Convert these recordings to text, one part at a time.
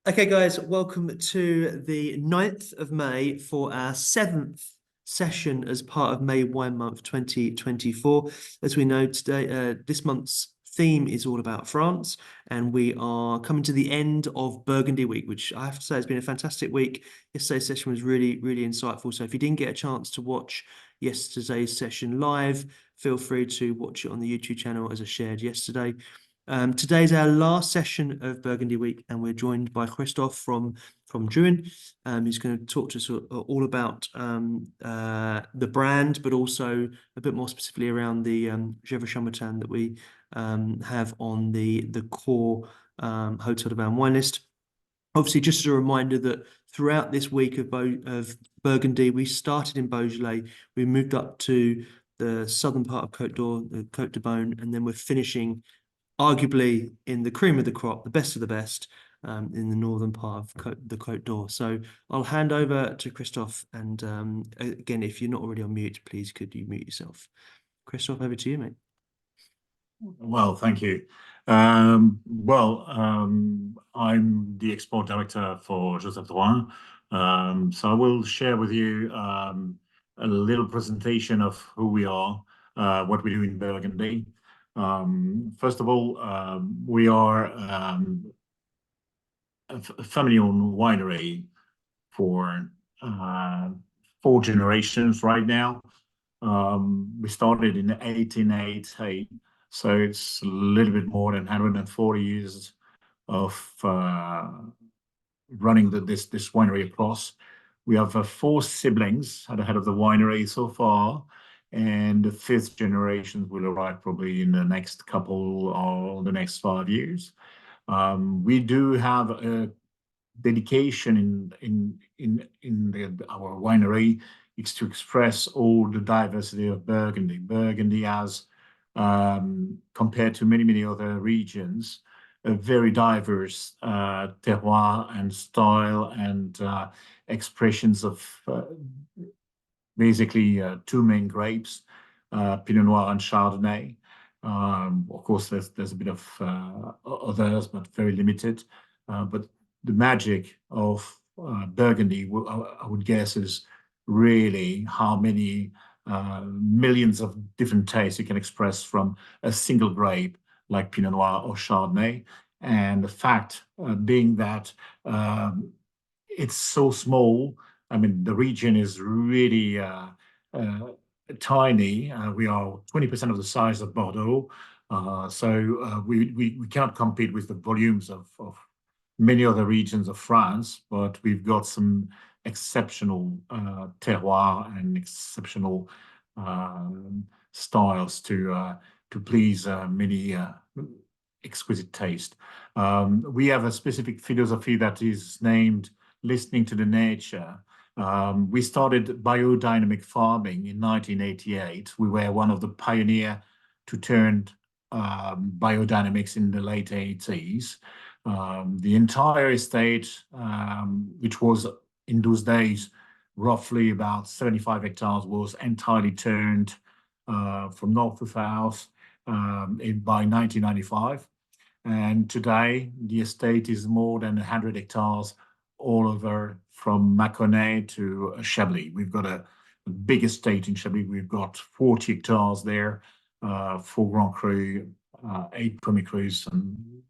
Okay, guys, welcome to the 9th of May for our seventh session as part of May Wine Month 2024. As we know today, this month's theme is all about France, and we are coming to the end of Burgundy Week, which I have to say has been a fantastic week. Yesterday's session was really, really insightful. So if you didn't get a chance to watch yesterday's session live, feel free to watch it on the YouTube channel as I shared yesterday. Today's our last session of Burgundy Week, and we're joined by Christophe from Drouhin. He's going to talk to us all about the brand, but also a bit more specifically around the Gevrey Chambertin that we have on the core Hotel de Vin wine list. Obviously, just as a reminder that throughout this week of Burgundy, we started in Beaujolais, we moved up to the southern part of Côte d'Or, the Côte de Beaune, and then we're finishing arguably in the cream of the crop, the best of the best, in the northern part of the Côte d'Or. So I'll hand over to Christophe, and again, if you're not already on mute, please could you mute yourself. Christophe, over to you, mate. Well, thank you. I'm the export director for Joseph Drouhin. So I will share with you a little presentation of who we are, what we do in Burgundy. First of all, we are a family-owned winery for 4 generations right now. We started in 1880, so it's a little bit more than 140 years of running this winery across. We have 4 siblings at the head of the winery so far, and the 5th generation will arrive probably in the next couple or the next 5 years. We do have a dedication in our winery is to express all the diversity of Burgundy. Burgundy has, compared to many other regions, a very diverse terroir and style and expressions of basically 2 main grapes, Pinot Noir and Chardonnay. Of course, there's a bit of others, but very limited. But the magic of Burgundy, I would guess, is really how many millions of different tastes you can express from a single grape like Pinot Noir or Chardonnay. And the fact being that it's so small, I mean, the region is really tiny. We are 20% of the size of Bordeaux. So we cannot compete with the volumes of many other regions of France, but we've got some exceptional terroir and exceptional styles to please many exquisite taste. We have a specific philosophy that is named listening to the nature. We started biodynamic farming in 1988. We were one of the pioneers to turn biodynamics in the late 80s. The entire estate, which was in those days roughly about 75 hectares, was entirely turned from north to south by 1995. And today, the estate is more than 100 hectares all over from Mâconnais to Chablis. We've got a big estate in Chablis. We've got 40 hectares there, 4 Grand Cru, 8 Premier Crus, and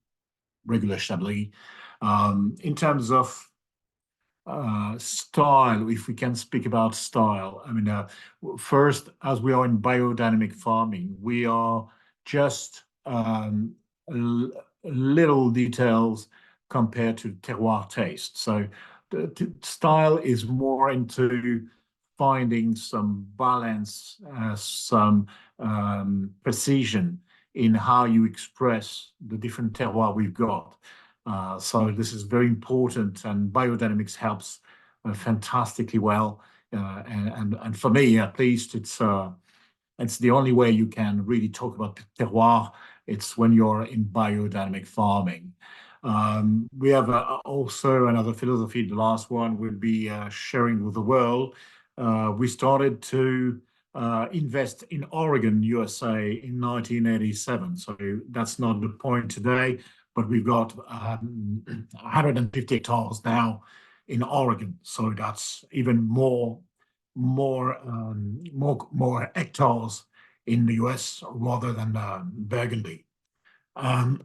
regular Chablis. In terms of style, if we can speak about style, I mean, first, as we are in biodynamic farming, we are just little details compared to terroir taste. So the style is more into finding some balance, some precision in how you express the different terroir we've got. So this is very important, and biodynamics helps fantastically well. And for me, at least, it's the only way you can really talk about terroir. It's when you're in biodynamic farming. We have also another philosophy. The last one will be sharing with the world. We started to invest in Oregon, USA in 1987. So that's not the point today, but we've got 150 hectares now in Oregon. So that's even more hectares in the US rather than Burgundy. Um,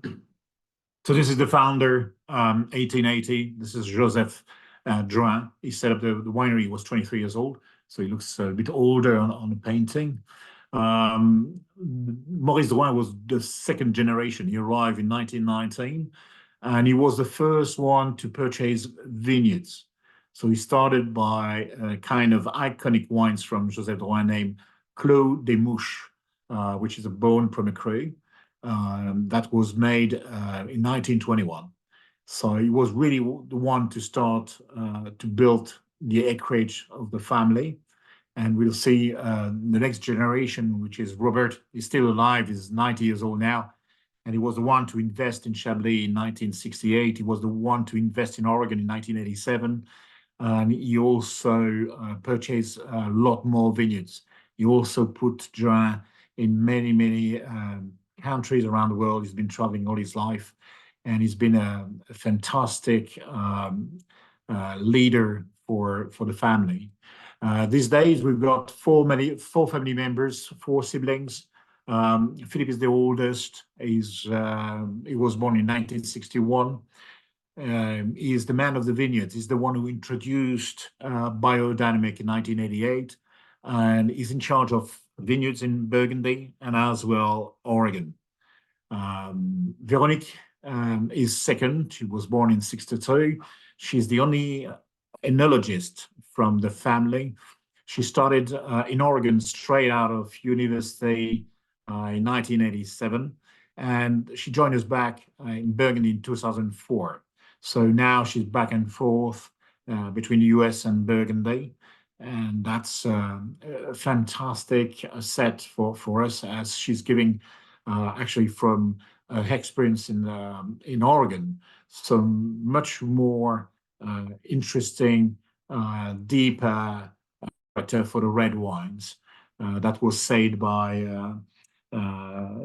so this is the founder, 1880. This is Joseph Drouhin. He set up the winery. He was 23 years old, so he looks a bit older on the painting. Maurice Drouhin was the second generation. He arrived in 1919, and he was the first one to purchase vineyards. So he started by kind of iconic wines from Joseph Drouhin named Clos des Mouches, which is a Beaune Premier Cru that was made in 1921. So he was really the one to start to build the acreage of the family. And we'll see the next generation, which is Robert, is still alive, he's 90 years old now. And he was the one to invest in Chablis in 1968. He was the one to invest in Oregon in 1987. And he also purchased a lot more vineyards. He also put Drouhin in many countries around the world. He's been traveling all his life, and he's been a fantastic leader for the family. These days, we've got four family members, four siblings. Philip is the oldest. He was born in 1961. He's the man of the vineyards. He's the one who introduced biodynamic in 1988, and he's in charge of vineyards in Burgundy and as well Oregon. Veronique is second. She was born in 1962. She's the only enologist from the family. She started in Oregon straight out of university in 1987, and she joined us back in Burgundy in 2004. So now she's back and forth between the US and Burgundy, and that's a fantastic set for us, as she's giving actually from experience in Oregon some much more interesting, deeper for the red wines. That was said by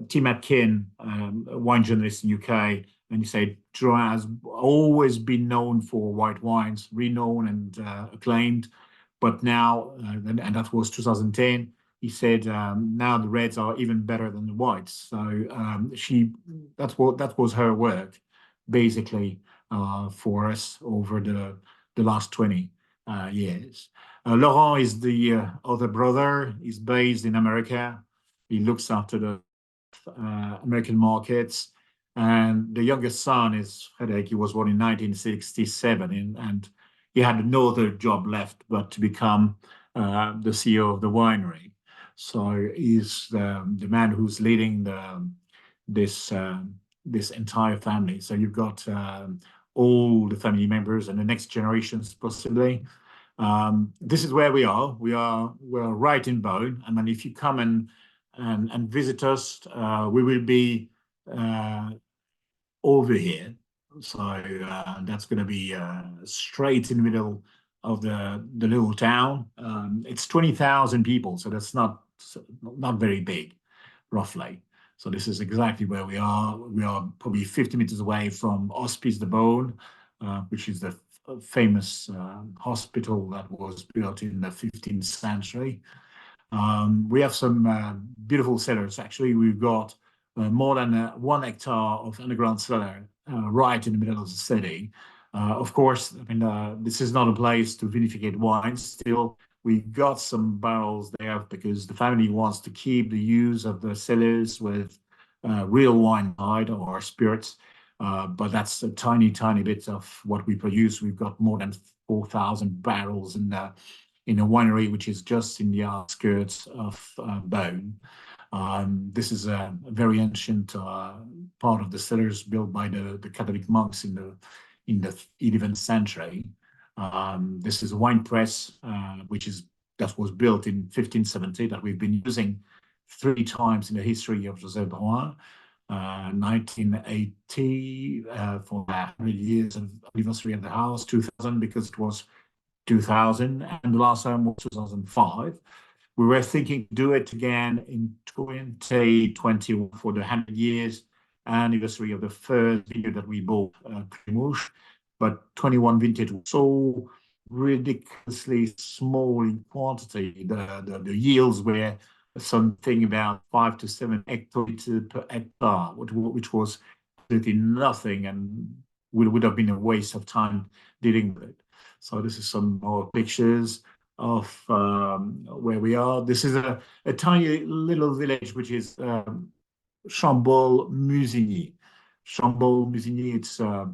Tim Atkin, a wine journalist in UK, and he said Drouhin has always been known for white wines, renowned and acclaimed, but now, and that was 2010. He said now the reds are even better than the whites. So that was her work, basically, for us over the last 20 years. Laurent is the other brother. He's based in America. He looks after the American markets. And the youngest son is Frederick. He was born in 1967, and he had no other job left but to become the CEO of the winery. So he's the man who's leading this entire family. So you've got all the family members and the next generations possibly. This is where we are. We're right in Beaune. I mean, if you come and visit us, we will be over here. So that's going to be straight in the middle of the little town. It's 20,000 people, so that's not very big, roughly. So this is exactly where we are. We are probably 50 meters away from Hospice de Beaune, which is the famous hospital that was built in the 15th century. We have some beautiful cellars. Actually, we've got more than 1 hectare of underground cellar right in the middle of the city. Of course, I mean, this is not a place to vinificate wine. Still, we got some barrels there because the family wants to keep the use of the cellars with real wine or spirits. But that's a tiny bit of what we produce. We've got more than 4,000 barrels in a winery, which is just in the outskirts of Beaune. This is a very ancient part of the cellars built by the Catholic monks in the 11th century. This is a wine press, that was built in 1570, that we've been using 3 times in the history of Joseph Drouhin. 1980 for 100 years of anniversary of the house, 2000 because it was 2000, and the last time was 2005. We were thinking to do it again in 2020 for the 100 years anniversary of the first vineyard that we bought, Crémouche, but 21 vintage was so ridiculously small in quantity. The yields were something about 5 to 7 hectoliters per hectare, which was absolutely nothing and would have been a waste of time dealing with it. So this is some more pictures of where we are. This is a tiny little village, which is Chambol-Musigny. Chambol-Musigny, it's a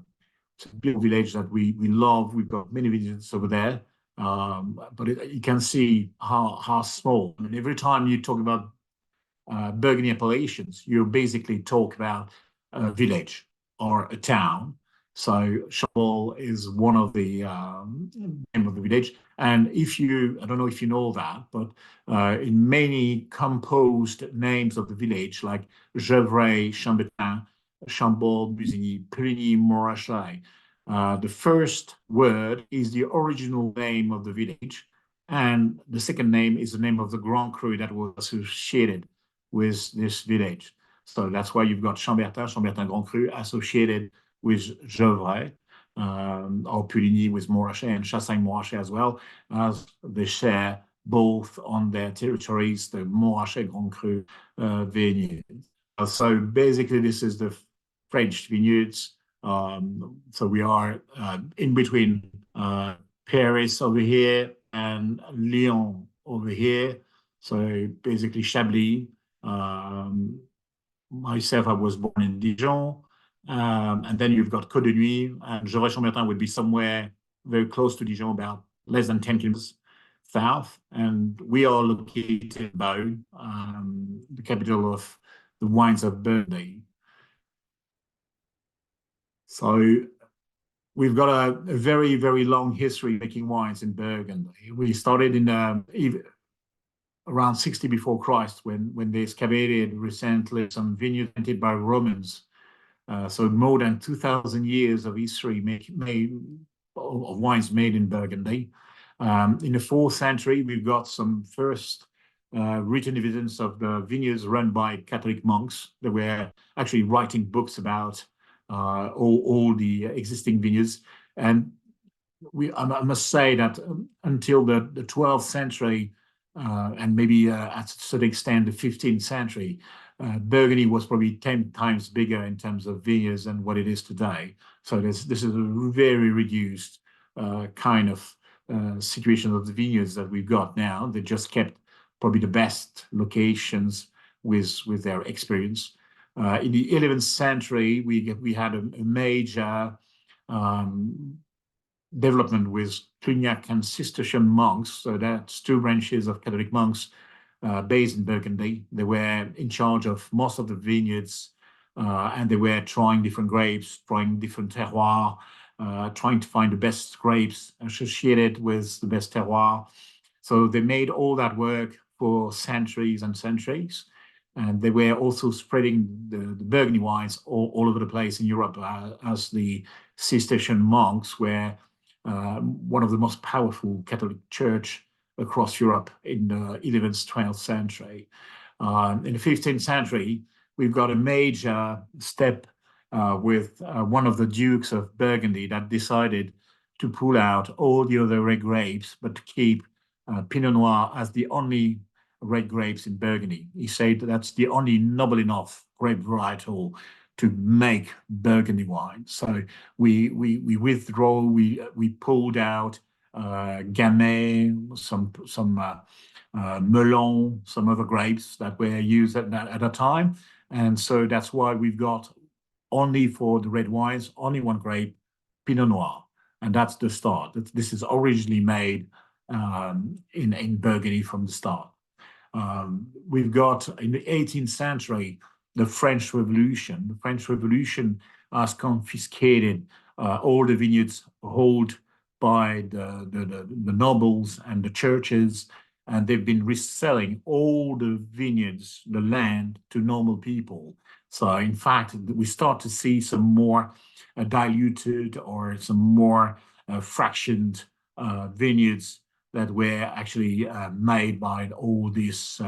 beautiful village that we love. We've got many visitors over there. But you can see how small. I mean, every time you talk about Burgundy appellations, you basically talk about a village or a town. So Chambol is one of the name of the village. And I don't know if you know that, but in many composed names of the village, like Gevrey, Chambertin, Chambol, Musigny, Périgny, Montrachet, the first word is the original name of the village, and the second name is the name of the Grand Cru that was associated with this village. So that's why you've got Chambertin, Chambertin Grand Cru associated with Gevrey, or Puligny with Montrachet, and Chassagne-Montrachet as well, as they share both on their territories the Montrachet Grand Cru vineyards. So basically, this is the French vineyards. So we are in between Paris over here and Lyon over here. So basically Chablis. Myself, I was born in Dijon. And then you've got Côte de Nuit, and Gevrey-Chambertin would be somewhere very close to Dijon, about less than 10 kilometers south. And we are located in Beaune, the capital of the wines of Burgundy. So we've got a very, very long history making wines in Burgundy. We started in around 60 before Christ, when they excavated recently some vineyards planted by Romans. So more than 2,000 years of history of wines made in Burgundy. In the 4th century, we've got some first written evidence of the vineyards run by Catholic monks. They were actually writing books about all the existing vineyards. And I must say that until the 12th century, and maybe at a certain extent the 15th century, Burgundy was probably 10 times bigger in terms of vineyards than what it is today. So this is a very reduced kind of situation of the vineyards that we've got now. They just kept probably the best locations with their experience. In the 11th century, we had a major development with Cluniac and Cistercian monks. So that's 2 branches of Catholic monks based in Burgundy. They were in charge of most of the vineyards, and they were trying different grapes, trying different terroirs, trying to find the best grapes associated with the best terroir. So they made all that work for centuries and centuries. And they were also spreading the Burgundy wines all over the place in Europe, as the Cistercian monks were one of the most powerful Catholic church across Europe in the 11th, 12th century. In the 15th century, we've got a major step with one of the dukes of Burgundy that decided to pull out all the other red grapes, but to keep Pinot Noir as the only red grapes in Burgundy. He said that's the only noble enough grape varietal to make Burgundy wine. So we withdraw, we pulled out Gamay, some Melon, some other grapes that were used at a time. And so that's why we've got only for the red wines, only one grape, Pinot Noir. And that's the start. This is originally made in Burgundy from the start. We've got in the 18th century, the French Revolution. The French Revolution has confiscated all the vineyards held by the nobles and the churches, and they've been reselling all the vineyards, the land, to normal people. So in fact, we start to see some more diluted or some more fractioned vineyards that were actually made by all these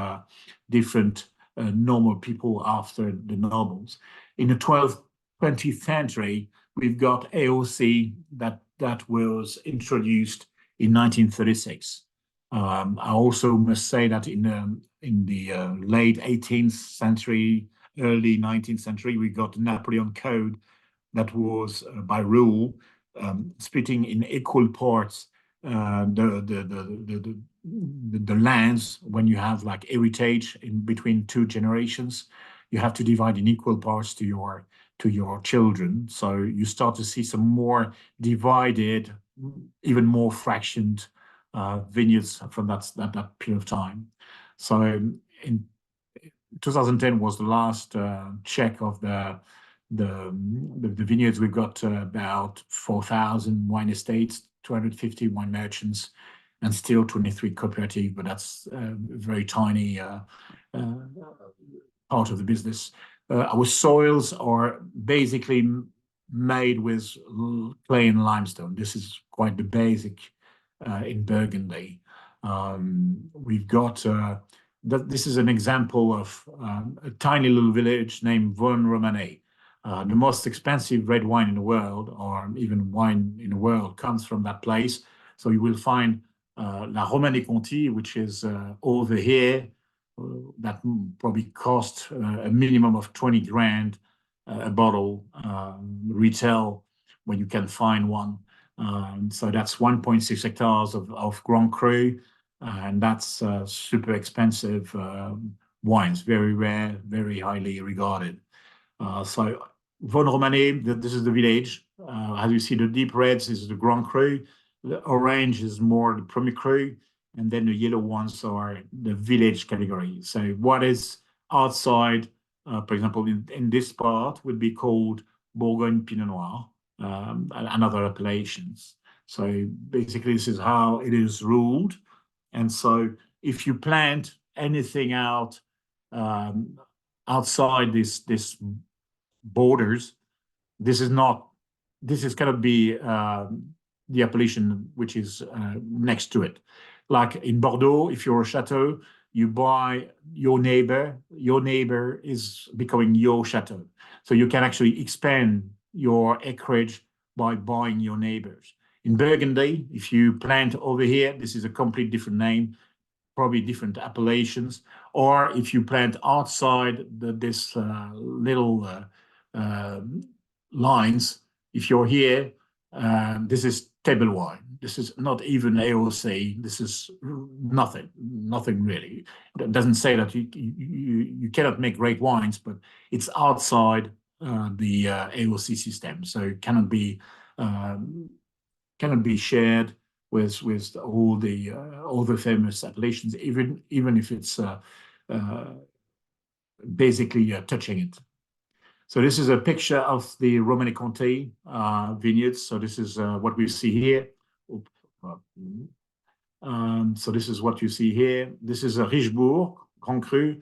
different normal people after the nobles. in the 12th, 20th century, we've got AOC that was introduced in 1936. I also must say that in the late 18th century, early 19th century, we got the Napoleon Code that was by rule splitting in equal parts the lands. When you have like heritage in between two generations, you have to divide in equal parts to your children. So you start to see some more divided, even more fractioned vineyards from that period of time. So in 2010 was the last check of the vineyards. We've got about 4,000 wine estates, 250 wine merchants, and still 23 cooperative, but that's a very tiny part of the business. Our soils are basically made with clay and limestone. This is quite the basic in Burgundy. We've got this is an example of a tiny little village named Vosne-Romanée. The most expensive red wine in the world, or even wine in the world, comes from that place. So you will find La Romanée-Conti, which is over here, that probably cost a minimum of 20 grand a bottle retail when you can find one. So that's 1.6 hectares of Grand Cru, and that's super expensive wines, very rare, very highly regarded. So Vosne-Romanée, this is the village. As you see, the deep reds is the Grand Cru, the orange is more the Premier Cru, and then the yellow ones are the village category. So what is outside, for example, in this part, would be called Bourgogne Pinot Noir, and other appellations. So basically, this is how it is ruled. And so if you plant anything out outside this borders, this is going to be the appellation which is next to it. Like in Bordeaux, if you're a chateau, you buy your neighbor is becoming your chateau. So you can actually expand your acreage by buying your neighbors. In Burgundy, if you plant over here, this is a complete different name, probably different appellations. Or if you plant outside this little lines, if you're here, this is table wine. This is not even AOC. This is nothing really. It doesn't say that you cannot make great wines, but it's outside the AOC system, so it cannot be shared with all the famous appellations, even if it's basically touching it. So this is a picture of the Romanée-Conti vineyards. So this is what we see here. So this is what you see here. This is a Richebourg Grand Cru.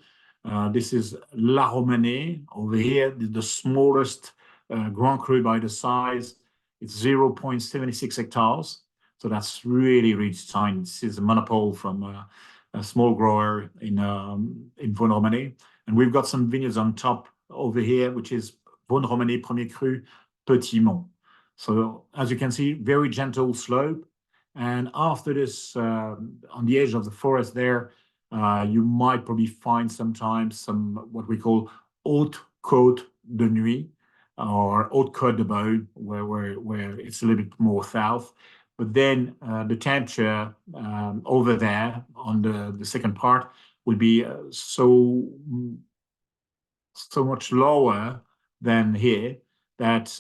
This is La Romanée over here, the smallest Grand Cru by the size. It's 0.76 hectares. So that's really, really tiny. This is a monopole from a small grower in Vosne-Romanée. And we've got some vineyards on top over here, which is Vosne-Romanée Premier Cru Petit Mont. So as you can see, very gentle slope. And after this, on the edge of the forest there, you might probably find sometimes some what we call haute côte de nuit or haute côte de Beaune, where it's a little bit more south. But then the temperature over there on the second part will be so much lower than here that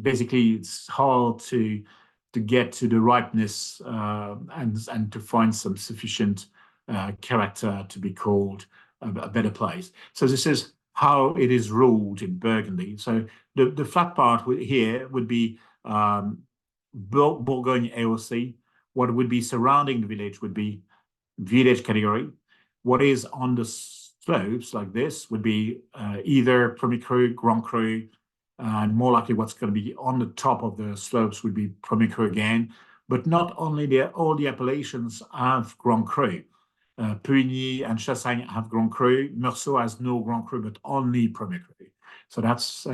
basically it's hard to get to the ripeness and to find some sufficient character to be called a better place. So this is how it is ruled in Burgundy. So the flat part here would be Bourgogne AOC. What would be surrounding the village would be village category. What is on the slopes like this would be either Premier Cru, Grand Cru, and more likely what's going to be on the top of the slopes would be Premier Cru again. But not only all the appellations have Grand Cru. Puigny and Chassagne have Grand Cru. Meursault has no Grand Cru, but only Premier Cru. So that's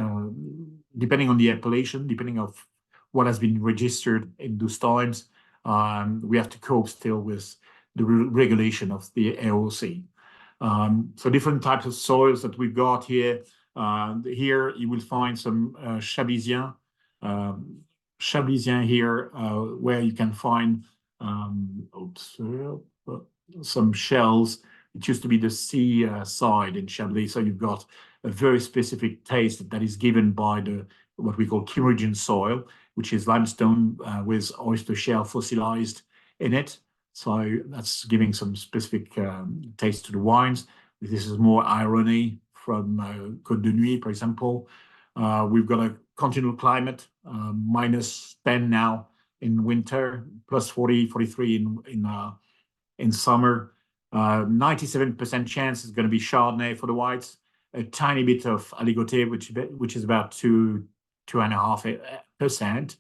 depending on the appellation, depending of what has been registered in those times, we have to cope still with the regulation of the AOC. So different types of soils that we've got here. Here you will find some Chablisien. Chablisien here, where you can find some shells. It used to be the sea side in Chablis, so you've got a very specific taste that is given by the what we call Kimmeridgian soil, which is limestone with oyster shell fossilized in it. So that's giving some specific taste to the wines. This is more irony from Côte de Nuit, for example. We've got a continental climate, -10 now in winter, +40, 43 in summer. 97% chance is going to be Chardonnay for the whites. A tiny bit of Aligoté, which is about 2.5%.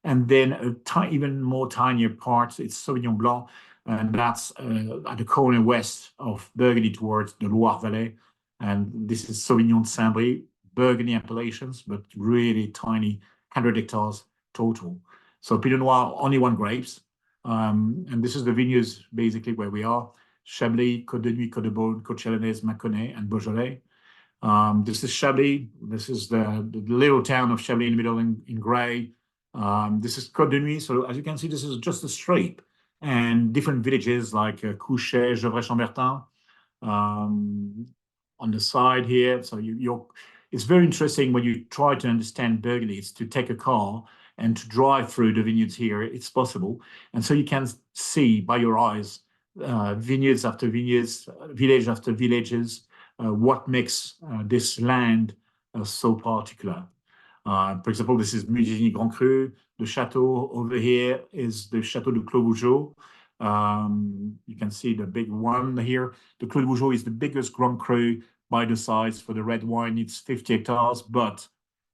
And then even more tinier parts, it's Sauvignon Blanc, and that's at the corner west of Burgundy towards the Loire Valley. And this is Sauvignon de Saint-Brie, Burgundy appellations, but really tiny, 100 hectares total. So Pinot Noir, only one grapes. And this is the vineyards basically where we are. Chablis, Côte de Nuit, Côte de Beaune, Côte Chalonnaise, Mâconnais, and Beaujolais. This is Chablis. This is the little town of Chablis in the middle in gray. This is Côte de Nuit. So as you can see, this is just a strip. And different villages like Couchet, Gevrey-Chambertin on the side here. So it's very interesting when you try to understand Burgundy, it's to take a car and to drive through the vineyards here. It's possible. And so you can see by your eyes vineyards after vineyards, village after villages, what makes this land so particular. For example, this is Musigny Grand Cru. The chateau over here is the Chateau de Clos Vougeot. You can see the big one here. The Clos Vougeot is the biggest Grand Cru by the size for the red wine. It's 50 hectares, but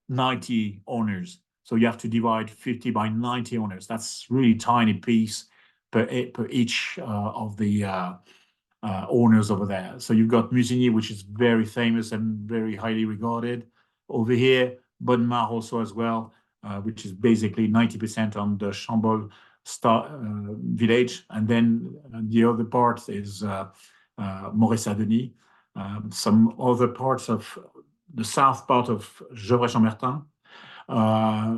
90 owners. So you have to divide 50 by 90 owners. That's really tiny piece per each of the owners over there. So you've got Musigny, which is very famous and very highly regarded. Over here, Bonnemar also as well, which is basically 90% on the Chambol village. And then the other part is Moret-Saint-Denis. Some other parts of the south part of Gevrey-Chambertin,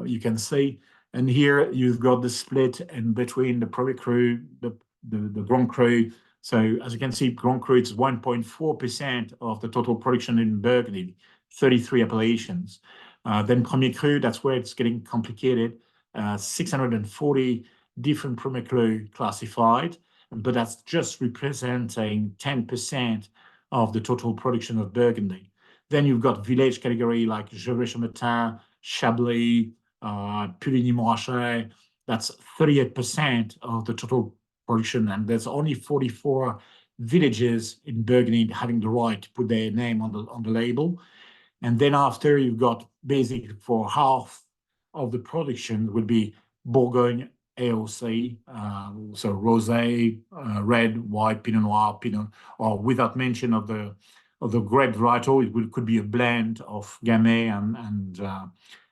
you can see. And here you've got the split in between the Premier Cru, the Grand Cru. So as you can see, Grand Cru, it's 1.4% of the total production in Burgundy, 33 appellations. Then Premier Cru, that's where it's getting complicated. 640 different Premier Cru classified, but that's just representing 10% of the total production of Burgundy. Then you've got village category like Gevrey-Chambertin, Chablis, Puligny-Montrachet. That's 38% of the total production, and there's only 44 villages in Burgundy having the right to put their name on the label. And then after, you've got basically for half of the production would be Bourgogne AOC, so rosé, red, white, Pinot Noir, Pinot, or without mention of the grape varietal, it could be a blend of Gamay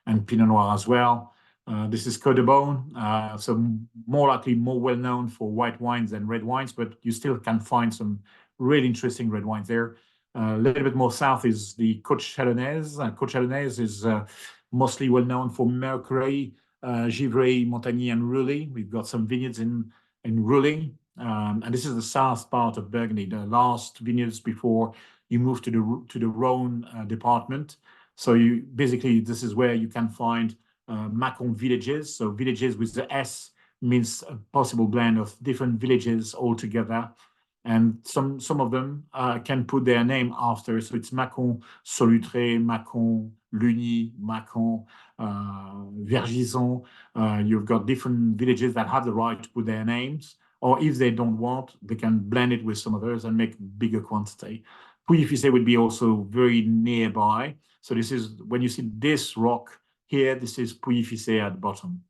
and Pinot Noir as well. This is Côte de Beaune, so more likely more well known for white wines than red wines, but you still can find some really interesting red wines there. A little bit more south is the Côte Chalonnaise. Côte Chalonnaise is mostly well known for Mercury, Givray, Montagny, and Rouly. We've got some vineyards in Rouly, and this is the south part of Burgundy, the last vineyards before you move to the Rhône department. So this is where you can find Macon villages. So villages with the S means a possible blend of different villages all together. And some of them can put their name after. So it's Macon, Solutré, Macon, Lugny, Macon, Vergison. You've got different villages that have the right to put their names. Or if they don't want, they can blend it with some others and make bigger quantity. Pouilly-Ficey would be also very nearby. So this is, when you see this rock here, this is Pouilly-Ficey at the bottom.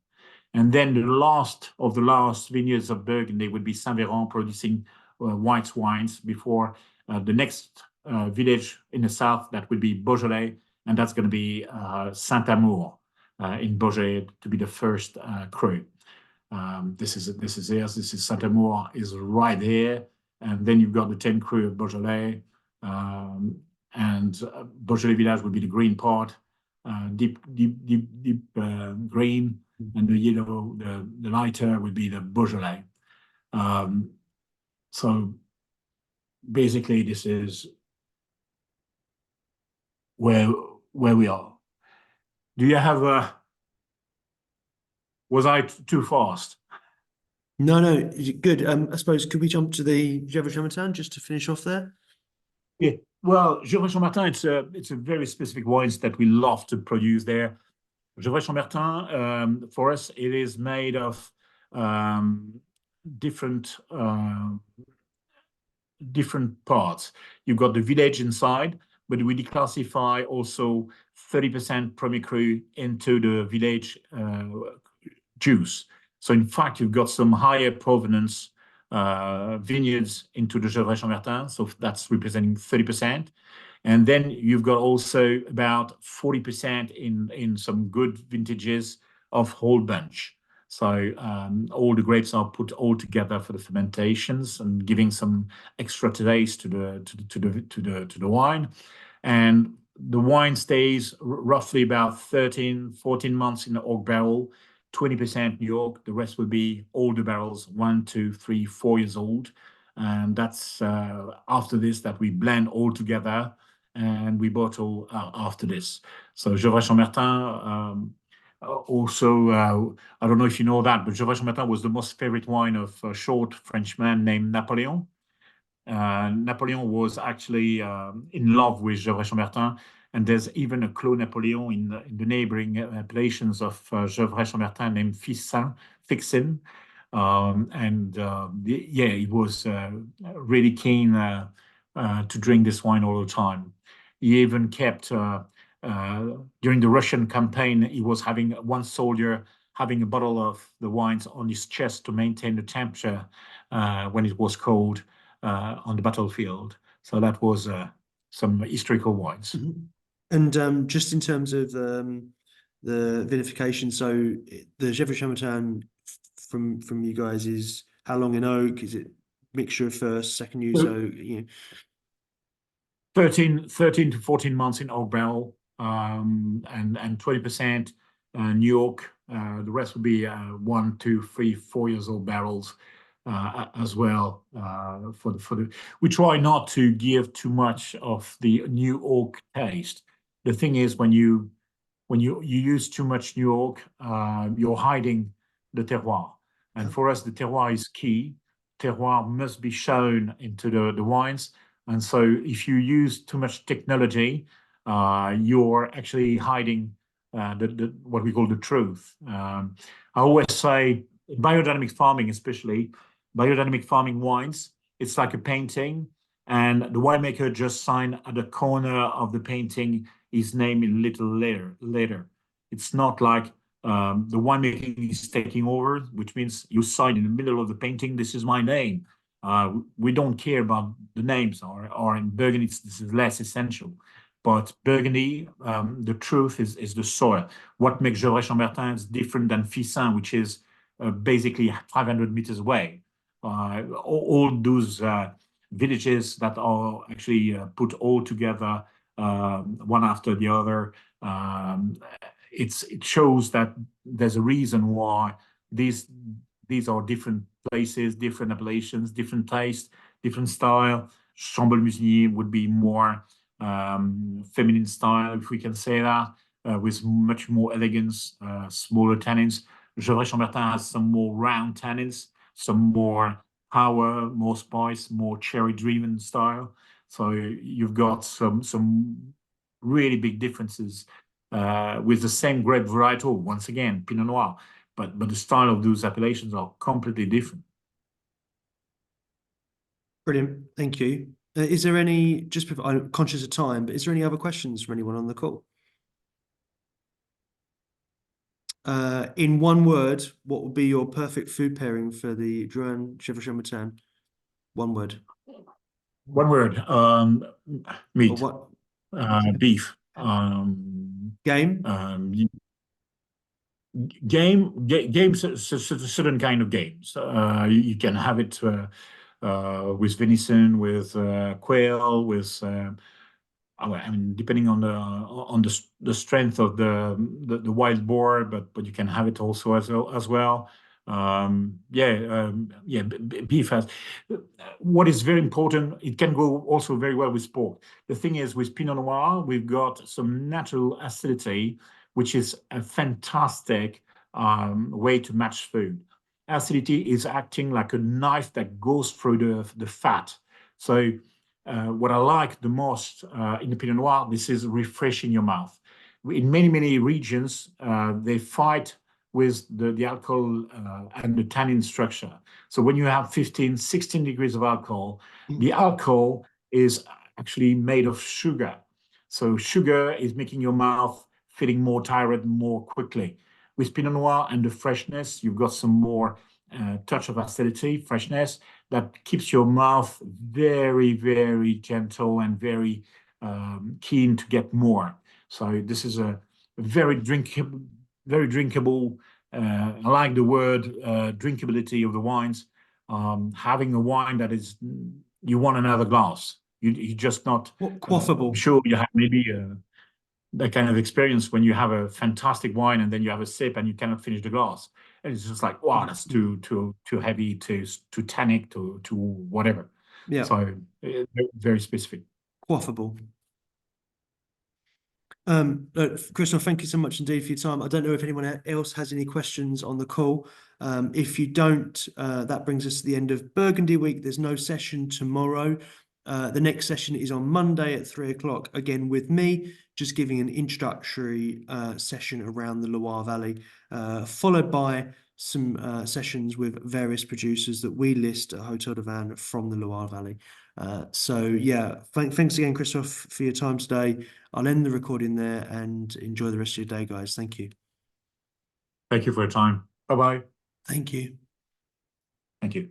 And then the last of the last vineyards of Burgundy would be Saint-Véran, producing white wines before the next village in the south, that would be Beaujolais. and that's going to be Saint-Amour in Beaujolais to be the first cru. This is theirs. This is Saint-Amour is right here, and then you've got the 10 cru of Beaujolais, and Beaujolais Village would be the green part, deep green, and the yellow, the lighter would be the Beaujolais. So basically, this is where we are. Do you have a? Was I too fast? No, good. I suppose could we jump to the Gevrey just to finish off there? Yeah. Well, Gevrey-Chambertin, it's a very specific wines that we love to produce there. Gevrey-Chambertin, for us, it is made of different parts. You've got the village inside, but we declassify also 30% Premier Cru into the village juice. So in fact, you've got some higher provenance vineyards into the Gevrey-Chambertin, so that's representing 30%. And then you've got also about 40% in some good vintages of whole bunch. So all the grapes are put all together for the fermentations and giving some extra taste to the wine. And the wine stays roughly about 13, 14 months in the oak barrel, 20% New York. The rest will be older barrels, 1, 2, 3, 4 years old. And that's after this that we blend all together and we bottle after this. So Gevrey-Chambertin, also, I don't know if you know that, but Gevrey-Chambertin was the most favorite wine of a short Frenchman named Napoleon. Napoleon was actually in love with Gevrey-Chambertin, and there's even a Clos Napoleon in the neighboring appellations of Gevrey-Chambertin named Fixin. Yeah, he was really keen to drink this wine all the time. He even kept, during the Russian campaign, he was having one soldier having a bottle of the wines on his chest to maintain the temperature when it was cold on the battlefield. So that was some historical wines. Mm-hmm. And just in terms of the vinification, so the Gevrey-Chambertin from you guys is how long in oak? Is it mixture of first, second use? So you know, 13 to 14 months in oak barrel, and 20% New York. The rest will be 1, 2, 3, 4 years old barrels as well. We try not to give too much of the new oak taste. The thing is, when you use too much new oak, you're hiding the terroir. And for us, the terroir is key. Terroir must be shown into the wines. And so if you use too much technology, you're actually hiding what we call the truth. I always say, biodynamic farming especially, biodynamic farming wines, it's like a painting, and the winemaker just signed at the corner of the painting his name in little letter. It's not like the winemaking is taking over, which means you sign in the middle of the painting, this is my name. We don't care about the names, or in Burgundy, this is less essential. But Burgundy, the truth is the soil. What makes Gevrey-Chambertin different than Fissin, which is basically 500 meters away. All those villages that are actually put all together, one after the other, it shows that there's a reason why these are different places, different appellations, different taste, different style. Chambol-Musigny would be more feminine style, if we can say that, with much more elegance, smaller tannins. Gevrey-Chambertin has some more round tannins, some more power, more spice, more cherry-driven style. So you've got some really big differences with the same grape varietal, once again, Pinot Noir, but the style of those appellations are completely different. Brilliant, thank you. Is there any, just I'm conscious of time, but is there any other questions from anyone on the call? In one word, what would be your perfect food pairing for the Drouhin Gevrey-Chambertin? One word. One word, meat, what? beef. Game. y- games, certain kind of games. You can have it with venison, with quail, with I mean, depending on the strength of the wild boar, but you can have it also as well. Yeah, beef has. What is very important, it can go also very well with pork. The thing is, with Pinot Noir, we've got some natural acidity, which is a fantastic way to match food. Acidity is acting like a knife that goes through the fat. So what I like the most in the Pinot Noir, this is refreshing your mouth. In many regions, they fight with the alcohol and the tannin structure. So when you have 15, 16 degrees of alcohol, the alcohol is actually made of sugar. So sugar is making your mouth feeling more tired more quickly. With Pinot Noir and the freshness, you've got some more touch of acidity, freshness that keeps your mouth very gentle and very keen to get more. So this is a very drinkable, very drinkable. I like the word drinkability of the wines. Having a wine that is, you want another glass. You just not. I'm Quaffable. sure you have maybe that kind of experience when you have a fantastic wine and then you have a sip and you cannot finish the glass. And it's just like, wow, that's too heavy, too tannic, to whatever. Yeah. So very specific. Quaffable. Christoph, thank you so much indeed for your time. I don't know if anyone else has any questions on the call. If you don't, that brings us to the end of Burgundy week. There's no session tomorrow. The next session is on Monday at 3 o'clock, again with me, just giving an introductory session around the Loire Valley, followed by some sessions with various producers that we list at Hotel de Van from the Loire Valley. So yeah, thanks again, Christoph, for your time today. I'll end the recording there and enjoy the rest of your day, guys. Thank you. Thank you for your time. Bye-bye. Thank you. Thank you.